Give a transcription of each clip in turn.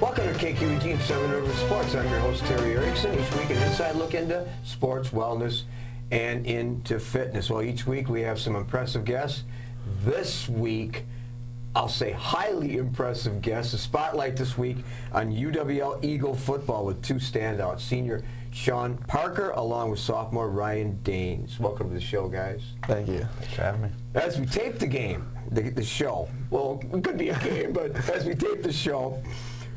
Welcome to KQEG 7 River Sports. I'm your host, Terry Erickson. Each week, an inside look into sports, wellness, and into fitness. Well, each week we have some impressive guests. This week, I'll say highly impressive guests. A spotlight this week on UWL Eagle football with two standouts. Senior Sean Parker along with sophomore Ryan Daines. Welcome to the show, guys. Thank you. Thanks for having me. As we tape the game, the show, well, it could be a game, but as we tape the show,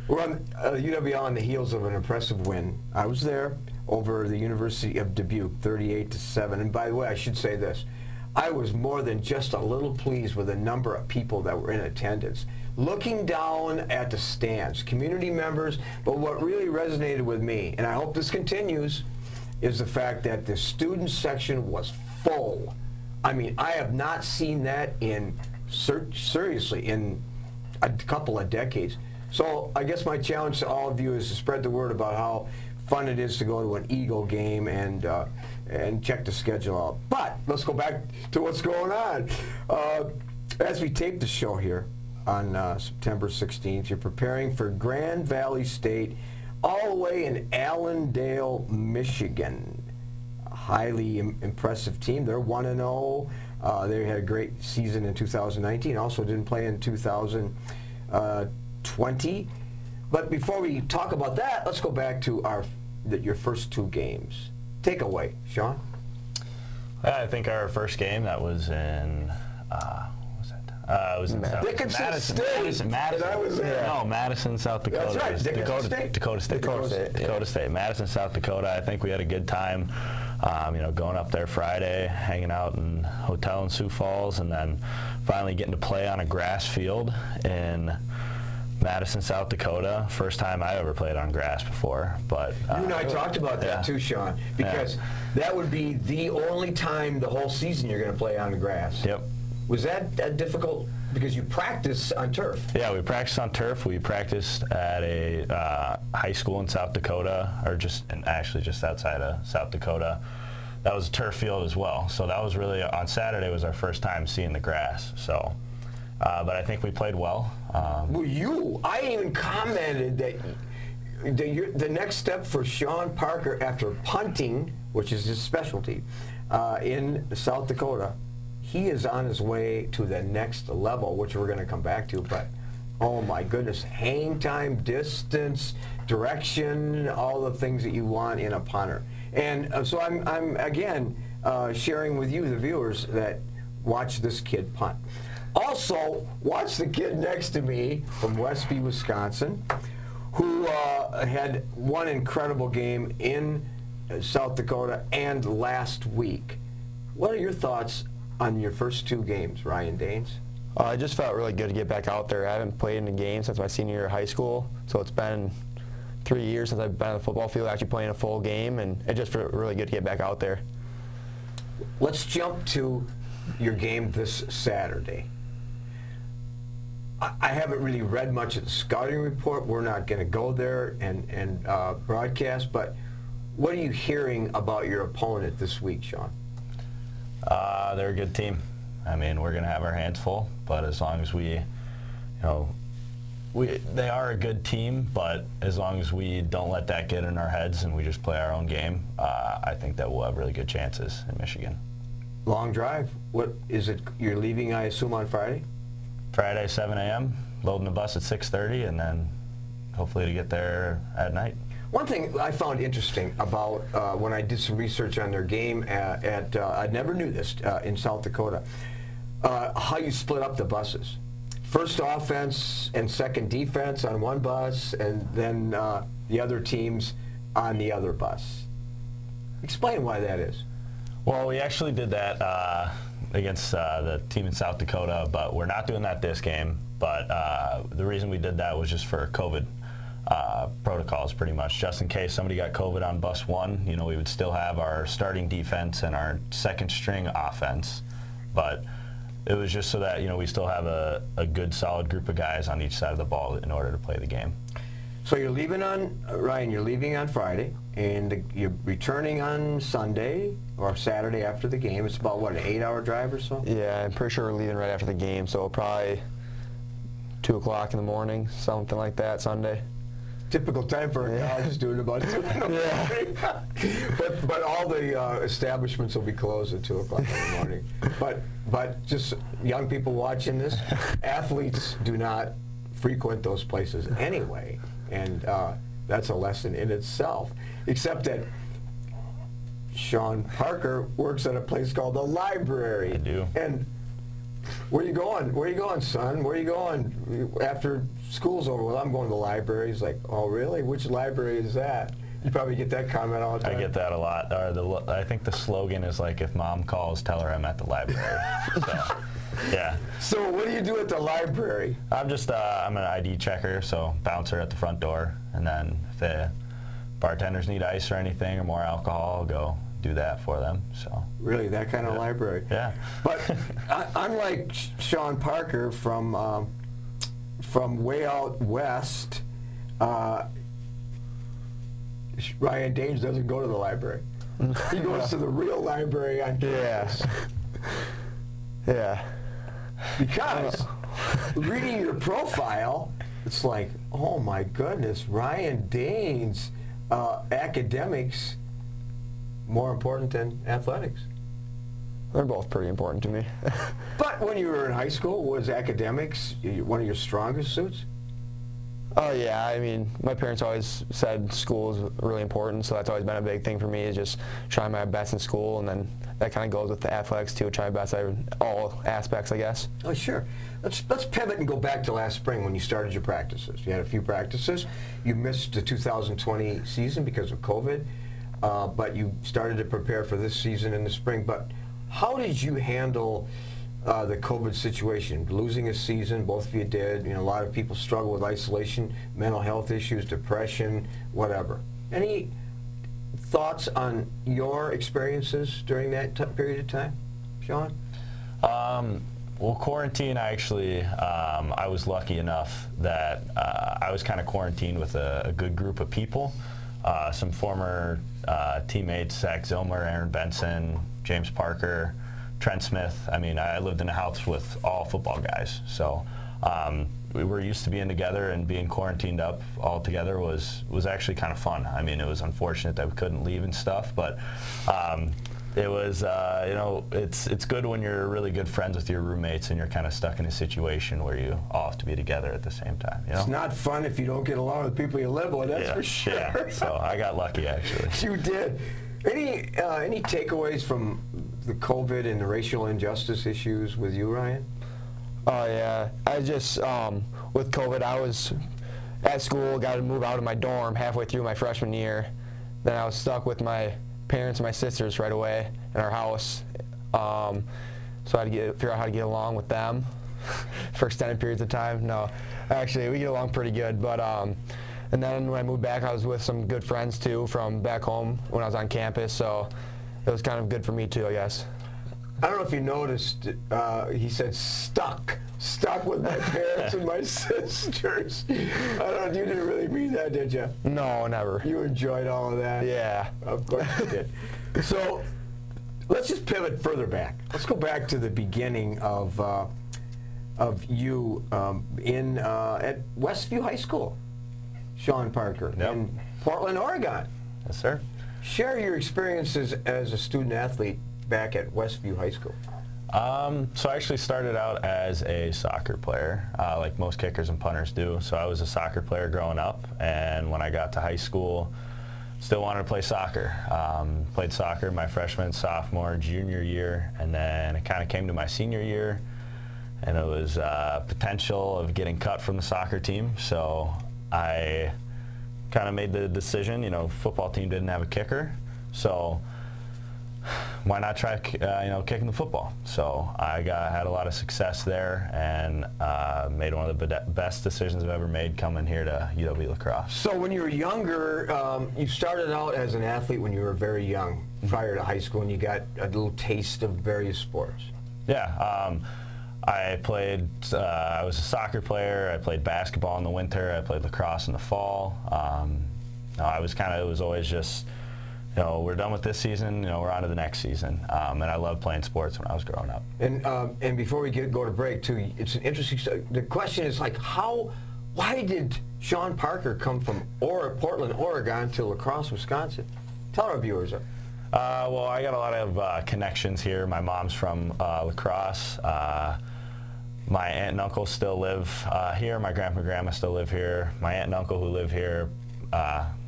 we're on UWL on the heels of an impressive win. I was there over the University of Dubuque, 38-7. And by the way, I should say this. I was more than just a little pleased with the number of people that were in attendance. Looking down at the stands, community members, but what really resonated with me, and I hope this continues, is the fact that the student section was full. I mean, I have not seen that seriously in a couple of decades. So I guess my challenge to all of you is to spread the word about how fun it is to go to an Eagle game and check the schedule out. But let's go back to what's going on. As we tape the show here on September 16th, you're preparing for Grand Valley State all the way in Allendale, Michigan. A highly impressive team. They're 1-0. They had a great season in 2019. Also didn't play in 2020. But before we talk about that, let's go back to your first two games. Take away, Sean. I think our first game, that was in, what was that? It was in Madison State. Madison. I was there. No, Madison, South Dakota. That's right, Dakota State. Dakota State. Madison, South Dakota. I think we had a good time, going up there Friday, hanging out in a hotel in Sioux Falls, and then finally getting to play on a grass field in Madison, South Dakota. First time I ever played on grass before. But you and I talked about that too, Sean, because that would be the only time the whole season you're going to play on the grass. Yep. Was that difficult? Because you practice on turf. Yeah, we practiced on turf. We practiced at a high school in South Dakota, actually just outside of South Dakota. That was a turf field as well. So that was really, on Saturday was our first time seeing the grass. So. But I think we played well. I even commented that the next step for Sean Parker after punting, which is his specialty, in South Dakota, he is on his way to the next level, which we're going to come back to. But, oh my goodness, hang time, distance, direction, all the things that you want in a punter. And so I'm again, sharing with you, the viewers, that watch this kid punt. Also, watch the kid next to me from Westby, Wisconsin, who had one incredible game in South Dakota and last week. What are your thoughts on your first two games, Ryan Daines? I just felt really good to get back out there. I haven't played in a game since my senior year of high school, so it's been 3 years since I've been on the football field actually playing a full game, and it just felt really good to get back out there. Let's jump to your game this Saturday. I haven't really read much of the scouting report. We're not going to go there and broadcast, but what are you hearing about your opponent this week, Sean? They're a good team. I mean, we're going to have our hands full, but as long as they are a good team, but as long as we don't let that get in our heads and we just play our own game, I think that we'll have really good chances in Michigan. Long drive. What is it? You're leaving, I assume, on Friday? Friday, 7 a.m., loading the bus at 6:30, and then hopefully to get there at night. One thing I found interesting about when I did some research on their game I never knew this, in South Dakota, how you split up the buses. First offense and second defense on one bus, and then the other teams on the other bus. Explain why that is. Well, we actually did that against the team in South Dakota, but we're not doing that this game. But the reason we did that was just for COVID protocols, pretty much. Just in case somebody got COVID on bus one, we would still have our starting defense and our second string offense. But it was just so that, we still have a good, solid group of guys on each side of the ball in order to play the game. So you're leaving on, Ryan, you're leaving on Friday, and you're returning on Sunday or Saturday after the game. It's about, what, an 8-hour drive or so? Yeah, I'm pretty sure we're leaving right after the game, so probably 2 o'clock in the morning, something like that, Sunday. typical time for a college student, about 2 in the morning. But all the establishments will be closed at 2 o'clock in the morning. But just young people watching this, athletes do not frequent those places anyway, and that's a lesson in itself. Except that Sean Parker works at a place called the library. I do. And where you going? Where you going, son? Where you going after school's over? Well, I'm going to the library. He's like, oh, really? Which library is that? You probably get that comment all the time. I get that a lot. I think the slogan is like, if mom calls, tell her I'm at the library. So, yeah. So what do you do at the library? I'm an ID checker, so bouncer at the front door, and then if the bartenders need ice or anything or more alcohol, I'll go do that for them. So really, that kind of library? Yeah. But unlike Sean Parker from way out west, Ryan Daines doesn't go to the library. He goes to the real library on campus. Yeah. Because reading your profile, it's like, oh my goodness, Ryan Daines, academics more important than athletics. They're both pretty important to me. But when you were in high school, was academics one of your strongest suits? Oh yeah, I mean, my parents always said school is really important, so that's always been a big thing for me, is just trying my best in school, and then that kind of goes with the athletics too, try my best at all aspects, I guess. Oh, sure. Let's pivot and go back to last spring when you started your practices. You had a few practices. You missed the 2020 season because of COVID, but you started to prepare for this season in the spring. But how did you handle the COVID situation? Losing a season, both of you did. You know, a lot of people struggle with isolation, mental health issues, depression, whatever. Any thoughts on your experiences during that period of time, Sean? Well, quarantine, I was lucky enough that I was kind of quarantined with a good group of people. Some former teammates, Zach Zilmer, Aaron Benson, James Parker, Trent Smith. I mean, I lived in a house with all football guys. So we were used to being together, and being quarantined up all together was actually kind of fun. I mean, it was unfortunate that we couldn't leave and stuff, but it was, you know, it's good when you're really good friends with your roommates and you're kind of stuck in a situation where you all have to be together at the same time. You know? It's not fun if you don't get along with the people you live with, that's for sure. Yeah, so I got lucky, actually. You did. Any takeaways from the COVID and the racial injustice issues with you, Ryan? Oh yeah, I just, with COVID, I was at school, got to move out of my dorm halfway through my freshman year. Then I was stuck with my parents and my sisters right away in our house. So I had to figure out how to get along with them for extended periods of time. No, actually, we get along pretty good. But and then when I moved back, I was with some good friends too from back home when I was on campus. So it was kind of good for me too, I guess. I don't know if you noticed, he said stuck with my parents and my sisters. You didn't really mean that, did you? No, never. You enjoyed all of that? Yeah. Of course you did. So let's just pivot further back. Let's go back to the beginning of you at Westview High School, Sean Parker, in Portland, Oregon. Yes, sir. Share your experiences as a student athlete back at Westview High School. So I actually started out as a soccer player, like most kickers and punters do. So I was a soccer player growing up, and when I got to high school, still wanted to play soccer. Played soccer my freshman, sophomore, junior year, and then it kind of came to my senior year, and it was potential of getting cut from the soccer team. So I kind of made the decision, you know, football team didn't have a kicker, so why not try, kicking the football? So I had a lot of success there, and made one of the best decisions I've ever made coming here to UW La Crosse. So when you were younger, you started out as an athlete when you were very young, prior to high school, and you got a little taste of various sports. Yeah, I was a soccer player. I played basketball in the winter. I played lacrosse in the fall. It was always just, you know, we're done with this season, you know, we're on to the next season. And I loved playing sports when I was growing up. And before we go to break, too, it's an interesting, the question is, like, how Why did Sean Parker come from Portland, Oregon to La Crosse, Wisconsin? Tell our viewers. Well, I got a lot of connections here. My mom's from La Crosse. My aunt and uncle still live here. My grandpa and grandma still live here. My aunt and uncle who live here,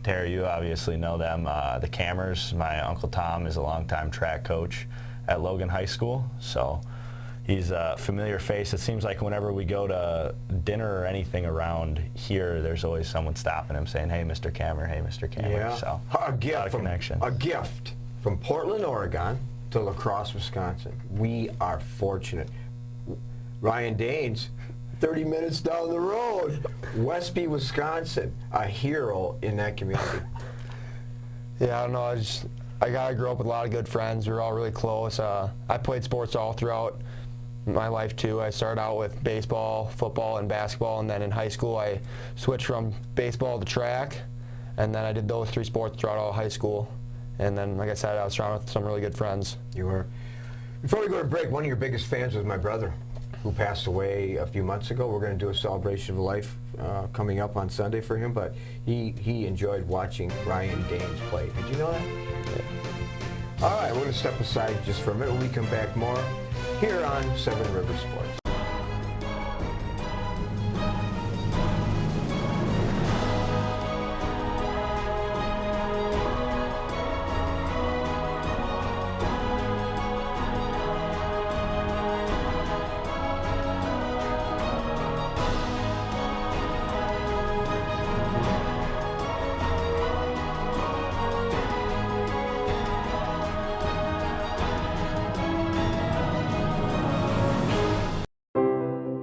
Terry, you obviously know them, the Cammers. My Uncle Tom is a longtime track coach at Logan High School, so he's a familiar face. It seems like whenever we go to dinner or anything around here, there's always someone stopping him saying, "Hey, Mr. Cammer, hey, Mr. Cammer." Yeah. So A gift from Portland, Oregon to La Crosse, Wisconsin. We are fortunate. Ryan Daines, 30 minutes down the road, Westby, Wisconsin, a hero in that community. Yeah, I don't know. I grew up with a lot of good friends. We were all really close. I played sports all throughout my life too. I started out with baseball, football, and basketball, and then in high school I switched from baseball to track, and then I did those 3 sports throughout all high school. And then, like I said, I was surrounded with some really good friends. You were. Before we go to break, one of your biggest fans was my brother, who passed away a few months ago. We're going to do a celebration of life coming up on Sunday for him, but he enjoyed watching Ryan Daines play. Did you know that? Yeah. All right, we're going to step aside just for a minute. When we come back, more here on Seven Rivers Sports.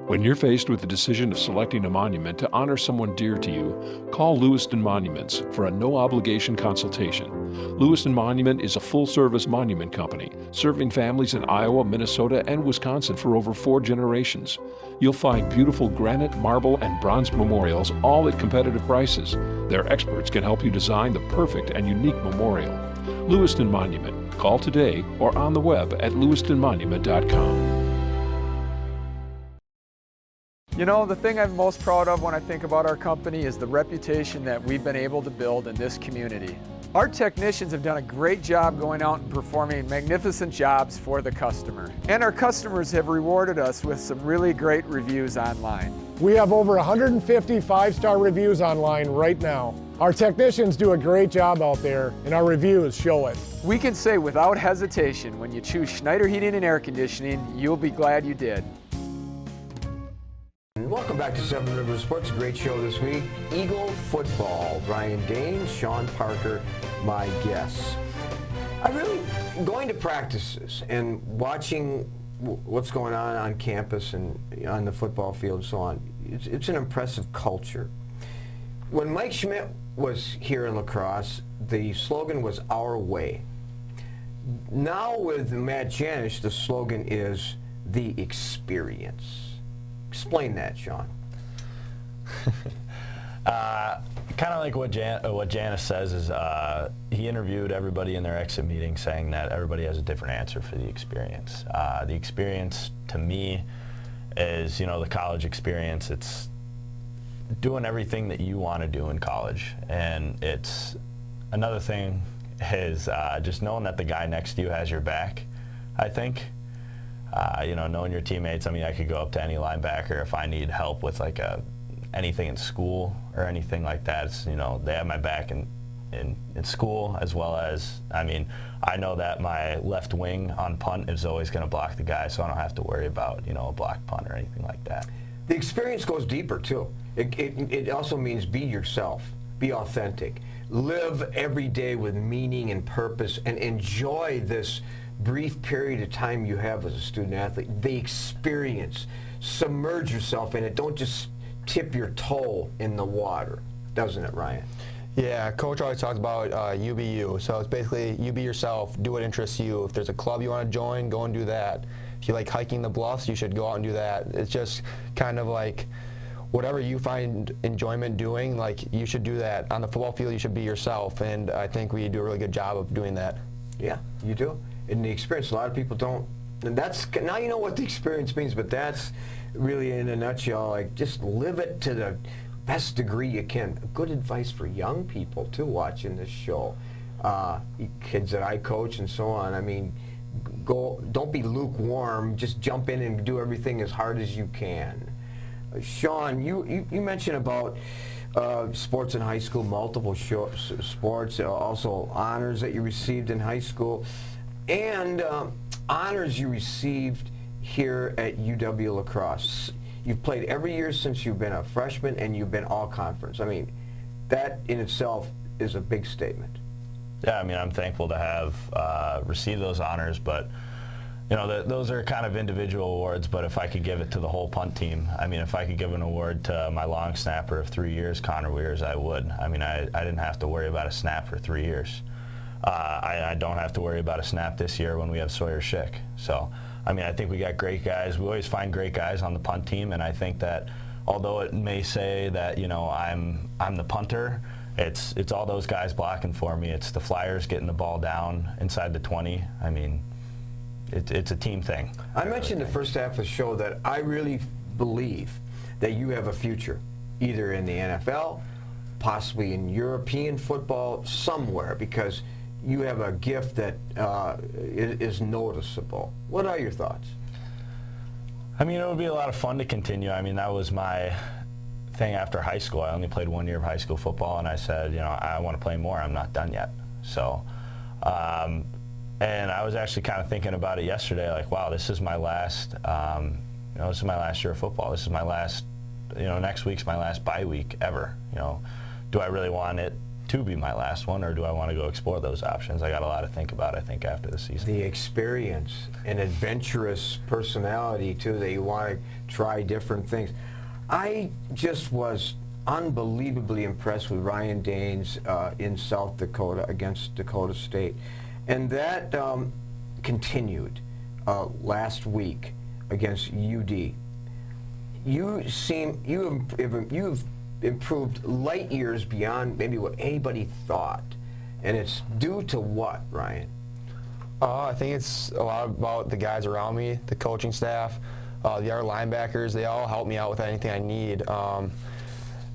When you're faced with the decision of selecting a monument to honor someone dear to you, call Lewiston Monuments for a no-obligation consultation. Lewiston Monument is a full-service monument company, serving families in Iowa, Minnesota, and Wisconsin for over 4 generations. You'll find beautiful granite, marble, and bronze memorials, all at competitive prices. Their experts can help you design the perfect and unique memorial. Lewiston Monument. Call today or on the web at lewistonmonument.com. You know, the thing I'm most proud of when I think about our company is the reputation that we've been able to build in this community. Our technicians have done a great job going out and performing magnificent jobs for the customer. And our customers have rewarded us with some really great reviews online. We have over 150 5-star reviews online right now. Our technicians do a great job out there, and our reviews show it. We can say without hesitation, when you choose Schneider Heating and Air Conditioning, you'll be glad you did. Welcome back to Seven Rivers Sports. A great show this week. Eagle football. Ryan Daines, Sean Parker, my guests. I'm really going to practices and watching what's going on campus and on the football field and so on. It's an impressive culture. When Mike Schmidt was here in La Crosse, the slogan was "Our Way." Now with Matt Janisch, the slogan is "The Experience." Explain that, Sean. Kind of like what Janice says is he interviewed everybody in their exit meeting saying that everybody has a different answer for the experience. The experience to me is, you know, the college experience. It's doing everything that you want to do in college. And it's another thing is just knowing that the guy next to you has your back, I think. You know, knowing your teammates. I mean, I could go up to any linebacker if I need help with like anything in school or anything like that. It's, you know, they have my back in school as well as, I mean, I know that my left wing on punt is always going to block the guy, so I don't have to worry about, you know, a block punt or anything like that. The experience goes deeper too. It also means be yourself, be authentic, live every day with meaning and purpose, and enjoy this brief period of time you have as a student athlete. The experience, submerge yourself in it. Don't just tip your toe in the water, doesn't it, Ryan? Yeah, Coach always talks about you be you. So it's basically you be yourself, do what interests you. If there's a club you want to join, go and do that. If you like hiking the bluffs, you should go out and do that. It's just kind of like whatever you find enjoyment doing, like you should do that. On the football field, you should be yourself, and I think we do a really good job of doing that. Yeah, you do. In the experience, a lot of people don't, and that's, now you know what the experience means, but that's really in a nutshell, like just live it to the best degree you can. Good advice for young people, too, watching this show. Kids that I coach and so on. I mean, don't be lukewarm. Just jump in and do everything as hard as you can. Sean, you mentioned about sports in high school, multiple sports, also honors that you received in high school, and honors you received here at UW La Crosse. You've played every year since you've been a freshman, and you've been all conference. I mean, that in itself is a big statement. Yeah, I mean, I'm thankful to have received those honors, but you know, those are kind of individual awards, but if I could give it to the whole punt team, I mean, if I could give an award to my long snapper of 3 years, Connor Weirs, I would. I mean, I didn't have to worry about a snap for 3 years. I don't have to worry about a snap this year when we have Sawyer Schick. So, I mean, I think we got great guys. We always find great guys on the punt team, and I think that although it may say that, you know, I'm the punter, it's all those guys blocking for me. It's the flyers getting the ball down inside the 20. I mean, it's a team thing. I mentioned the first half of the show that I really believe that you have a future, either in the NFL, possibly in European football, somewhere, because you have a gift that is noticeable. What are your thoughts? I mean, it would be a lot of fun to continue. I mean, that was my thing after high school. I only played 1 year of high school football, and I said, you know, I want to play more. I'm not done yet. So, and I was actually kind of thinking about it yesterday, like, wow, this is my last, you know, this is my last year of football. This is my last, you know, next week's my last bye week ever. You know, do I really want it to be my last one, or do I want to go explore those options? I got a lot to think about, I think, after the season. The experience and adventurous personality, too, that you want to try different things. I just was unbelievably impressed with Ryan Daines in South Dakota against Dakota State. And that continued last week against UD. You've improved light years beyond maybe what anybody thought. And it's due to what, Ryan? I think it's a lot about the guys around me, the coaching staff, the other linebackers. They all help me out with anything I need.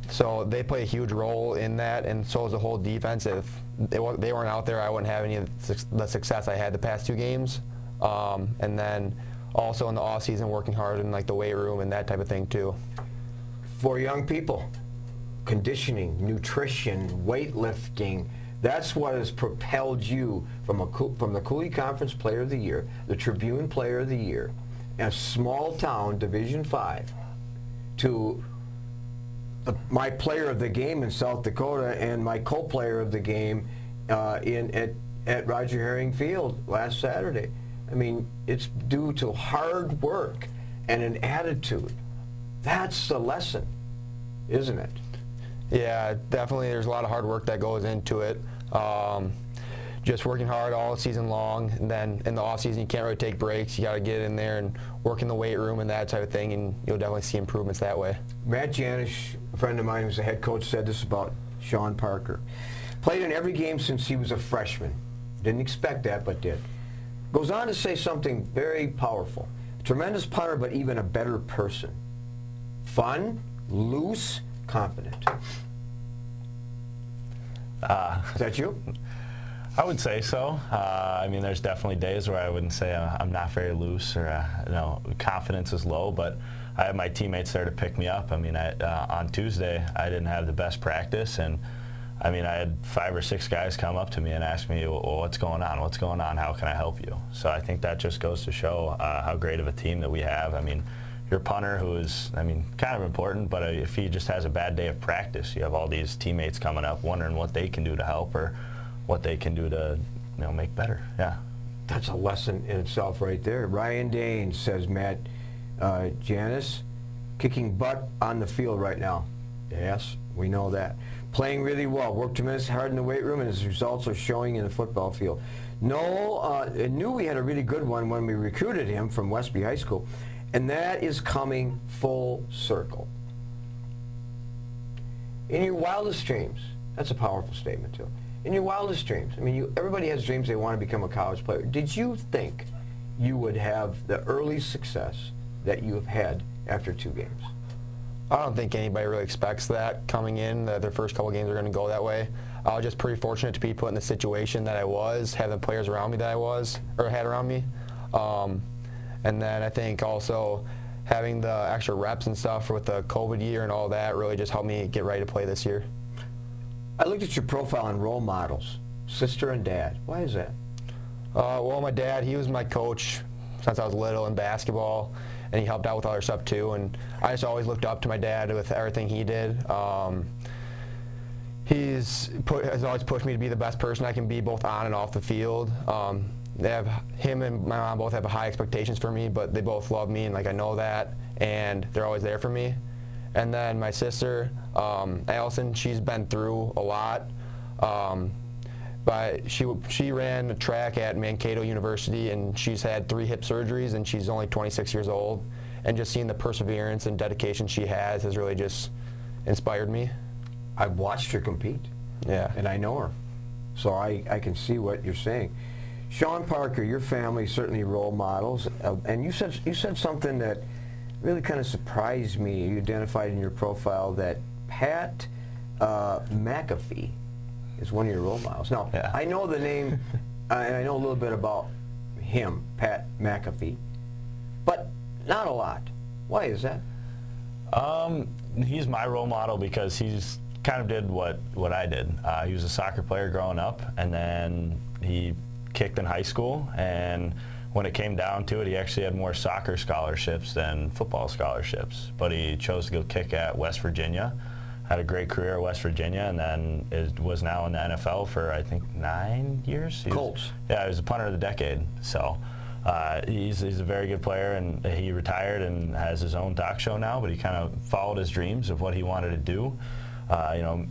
So they play a huge role in that, and so is the whole defense. If they weren't out there, I wouldn't have any of the success I had the past 2 games. And then also in the off season, working hard in like the weight room and that type of thing too. For young people, conditioning, nutrition, weightlifting, that's what has propelled you from the Cooley Conference Player of the Year, the Tribune Player of the Year, a small town, Division 5, to my player of the game in South Dakota and my co-player of the game at Roger Herring Field last Saturday. I mean, it's due to hard work and an attitude. That's the lesson, isn't it? Yeah, definitely. There's a lot of hard work that goes into it. Just working hard all season long, and then in the off season you can't really take breaks. You got to get in there and work in the weight room and that type of thing, and you'll definitely see improvements that way. Matt Janisch, a friend of mine who's a head coach, said this about Sean Parker. Played in every game since he was a freshman. Didn't expect that, but did. Goes on to say something very powerful. Tremendous punter, but even a better person. Fun, loose, confident. Is that you? I would say so. I mean, there's definitely days where I wouldn't say I'm not very loose, or you know, confidence is low, but I have my teammates there to pick me up. I mean, on Tuesday, I didn't have the best practice, and I mean, I had 5 or 6 guys come up to me and ask me, well, what's going on? What's going on? How can I help you? So I think that just goes to show how great of a team that we have. I mean, your punter, who is, I mean, kind of important, but if he just has a bad day of practice, you have all these teammates coming up wondering what they can do to help, or what they can do to, you know, make better. Yeah. That's a lesson in itself right there. Ryan Daines, says Matt Janisch, kicking butt on the field right now. Yes, we know that. Playing really well. Worked tremendously hard in the weight room, and his results are showing in the football field. I knew we had a really good one when we recruited him from Westby High School, and that is coming full circle. In your wildest dreams, that's a powerful statement too. In your wildest dreams, I mean, everybody has dreams they want to become a college player. Did you think you would have the early success that you have had after 2 games? I don't think anybody really expects that coming in, that their first couple games are going to go that way. I was just pretty fortunate to be put in the situation that I was, having the players around me that I was, or had around me. And then I think also having the extra reps and stuff with the COVID year and all that really just helped me get ready to play this year. I looked at your profile on role models, sister and dad. Why is that? Well, my dad, he was my coach since I was little in basketball, and he helped out with other stuff too. And I just always looked up to my dad with everything he did. Has always pushed me to be the best person I can be, both on and off the field. Him and my mom both have high expectations for me, but they both love me, and I know that, and they're always there for me. And then my sister, Allison, she's been through a lot. But she ran track at Mankato University, and she's had 3 hip surgeries, and she's only 26 years old. And just seeing the perseverance and dedication she has really just inspired me. I've watched her compete. Yeah. And I know her. So I can see what you're saying. Sean Parker, your family certainly role models. And you said something that really kind of surprised me. You identified in your profile that Pat McAfee is one of your role models. Now, yeah. I know the name, and I know a little bit about him, Pat McAfee, but not a lot. Why is that? He's my role model because he's kind of did what I did. He was a soccer player growing up, and then he kicked in high school, and when it came down to it, he actually had more soccer scholarships than football scholarships, but he chose to go kick at West Virginia. Had a great career at West Virginia, and then was now in the NFL for, I think, 9 years. Colts. Yeah, he was a punter of the decade. So he's a very good player, and he retired and has his own talk show now, but he kind of followed his dreams of what he wanted to do.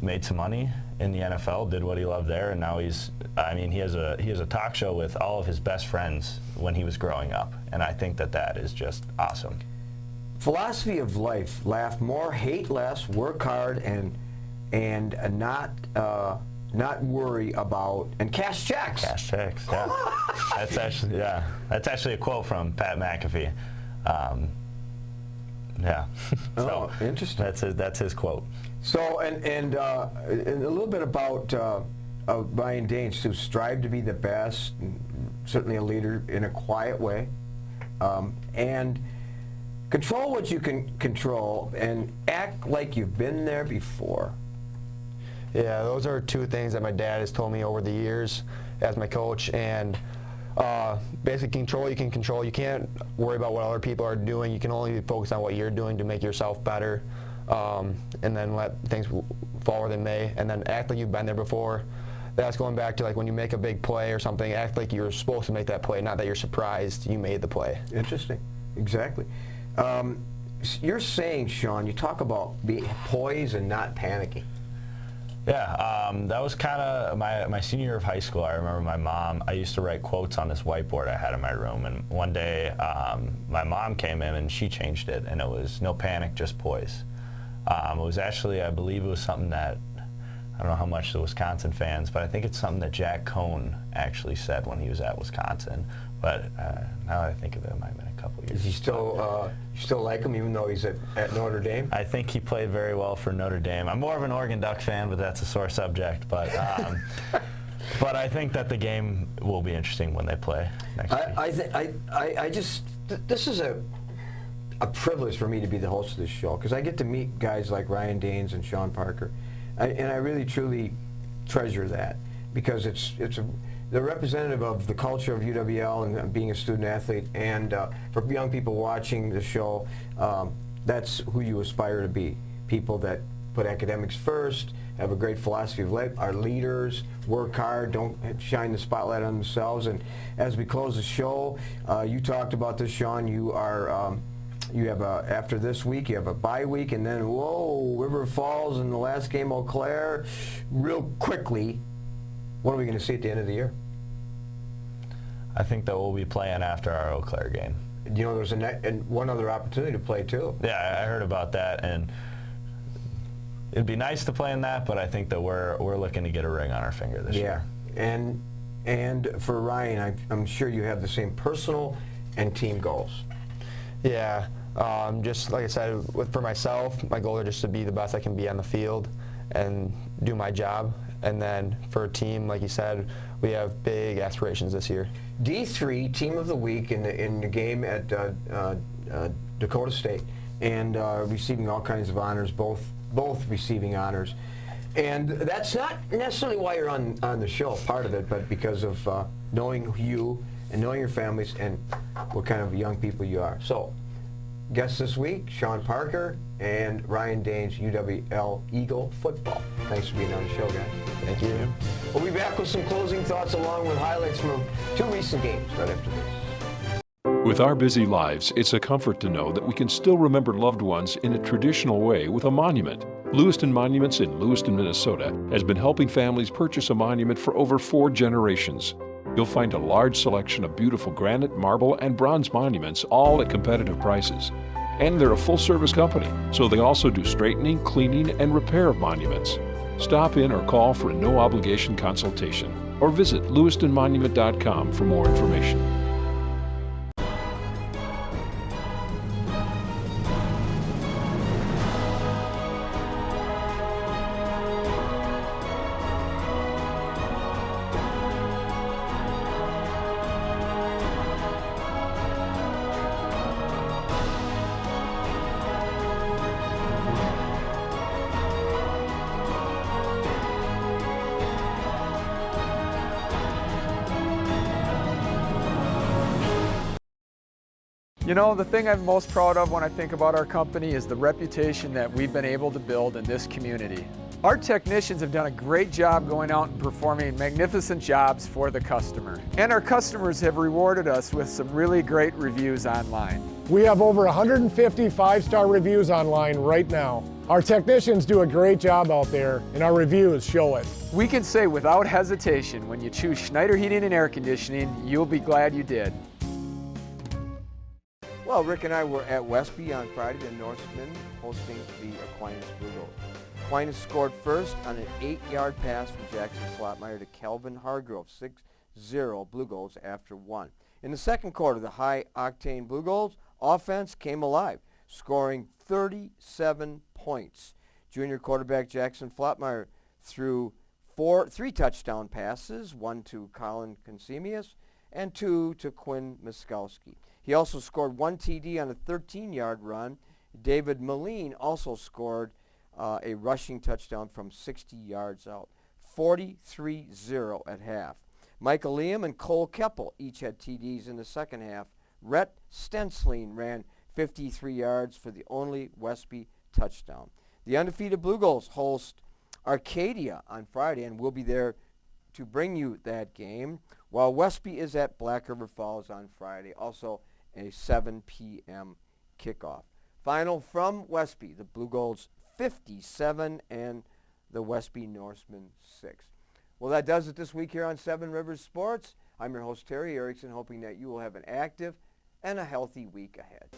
Made some money in the NFL, did what he loved there, and now he has a talk show with all of his best friends when he was growing up, and I think that is just awesome. Philosophy of life: laugh more, hate less, work hard, and not worry about, and cash checks. Cash checks, yeah. That's actually a quote from Pat McAfee. Yeah. So interesting. That's his quote. So and a little bit about Ryan Daines, to strive to be the best, and certainly a leader in a quiet way, and control what you can control and act like you've been there before. Yeah, those are 2 things that my dad has told me over the years as my coach. And basically, control you can control. You can't worry about what other people are doing. You can only focus on what you're doing to make yourself better, and then let things fall where they may, and then act like you've been there before. That's going back to when you make a big play or something, act like you're supposed to make that play, not that you're surprised you made the play. Interesting. Exactly. You're saying, Sean, you talk about being poised and not panicking. Yeah, that was kind of my senior year of high school. I remember my mom, I used to write quotes on this whiteboard I had in my room, and one day my mom came in and she changed it, and it was no panic, just poise. It was actually, I believe it was something that, I don't know how much the Wisconsin fans, but I think it's something that Jack Cohn actually said when he was at Wisconsin. But now that I think of it, it might have been a couple years. Is he still, you still like him even though he's at Notre Dame? I think he played very well for Notre Dame. I'm more of an Oregon Duck fan, but that's a sore subject. But but I think that the game will be interesting when they play next week. This is a privilege for me to be the host of this show, because I get to meet guys like Ryan Daines and Sean Parker, and I really truly treasure that, because they're representative of the culture of UWL and being a student athlete, and for young people watching the show, that's who you aspire to be. People that put academics first, have a great philosophy of life, are leaders, work hard, don't shine the spotlight on themselves. And as we close the show, you talked about this, Sean. You are you have after this week, you have a bye week, and then River Falls in the last game, Eau Claire. Real quickly, what are we going to see at the end of the year? I think that we'll be playing after our Eau Claire game. You know, there's one other opportunity to play too. Yeah, I heard about that, and it'd be nice to play in that, but I think that we're looking to get a ring on our finger this year. Yeah, and for Ryan, I'm sure you have the same personal and team goals. Yeah, Just like I said, for myself, my goal is just to be the best I can be on the field and do my job. And then for a team, like you said, we have big aspirations this year. D3 Team of the Week in the game at Dakota State, and receiving all kinds of honors, both receiving honors. And that's not necessarily why you're on the show, part of it, but because of knowing you and knowing your families and what kind of young people you are. So, guests this week, Sean Parker and Ryan Daines, UWL Eagle Football. Thanks for being on the show, guys. Thank you. We'll be back with some closing thoughts along with highlights from 2 recent games right after this. With our busy lives, it's a comfort to know that we can still remember loved ones in a traditional way with a monument. Lewiston Monuments in Lewiston, Minnesota has been helping families purchase a monument for over 4 generations. You'll find a large selection of beautiful granite, marble, and bronze monuments, all at competitive prices. And they're a full-service company, so they also do straightening, cleaning, and repair of monuments. Stop in or call for a no-obligation consultation, or visit lewistonmonument.com for more information. You know, the thing I'm most proud of when I think about our company is the reputation that we've been able to build in this community. Our technicians have done a great job going out and performing magnificent jobs for the customer. And our customers have rewarded us with some really great reviews online. We have over 150 5-star reviews online right now. Our technicians do a great job out there, and our reviews show it. We can say without hesitation, when you choose Schneider Heating and Air Conditioning, you'll be glad you did. Well, Rick and I were at Westby on Friday, the Norsemen hosting the Aquinas Blue Goals. Aquinas scored first on an 8-yard pass from Jackson Slotmeyer to Kelvin Hargrove, 6-0 Blue Goals after 1. In the second quarter, the high-octane Blue Goals offense came alive, scoring 37 points. Junior quarterback Jackson Slotmeyer threw 3 touchdown passes, 1 to Colin Consemius and 2 to Quinn Miskowski. He also scored 1 TD on a 13-yard run. David Moline also scored a rushing touchdown from 60 yards out. 43-0 at half. Michael Liam and Cole Keppel each had TDs in the second half. Rhett Stensling ran 53 yards for the only Westby touchdown. The undefeated Blue Goals host Arcadia on Friday, and we'll be there to bring you that game, while Westby is at Black River Falls on Friday, also a 7 p.m. kickoff. Final from Westby, the Blue Goals 57 and the Westby Norsemen 6. Well, that does it this week here on Seven Rivers Sports. I'm your host, Terry Erickson, hoping that you will have an active and a healthy week ahead.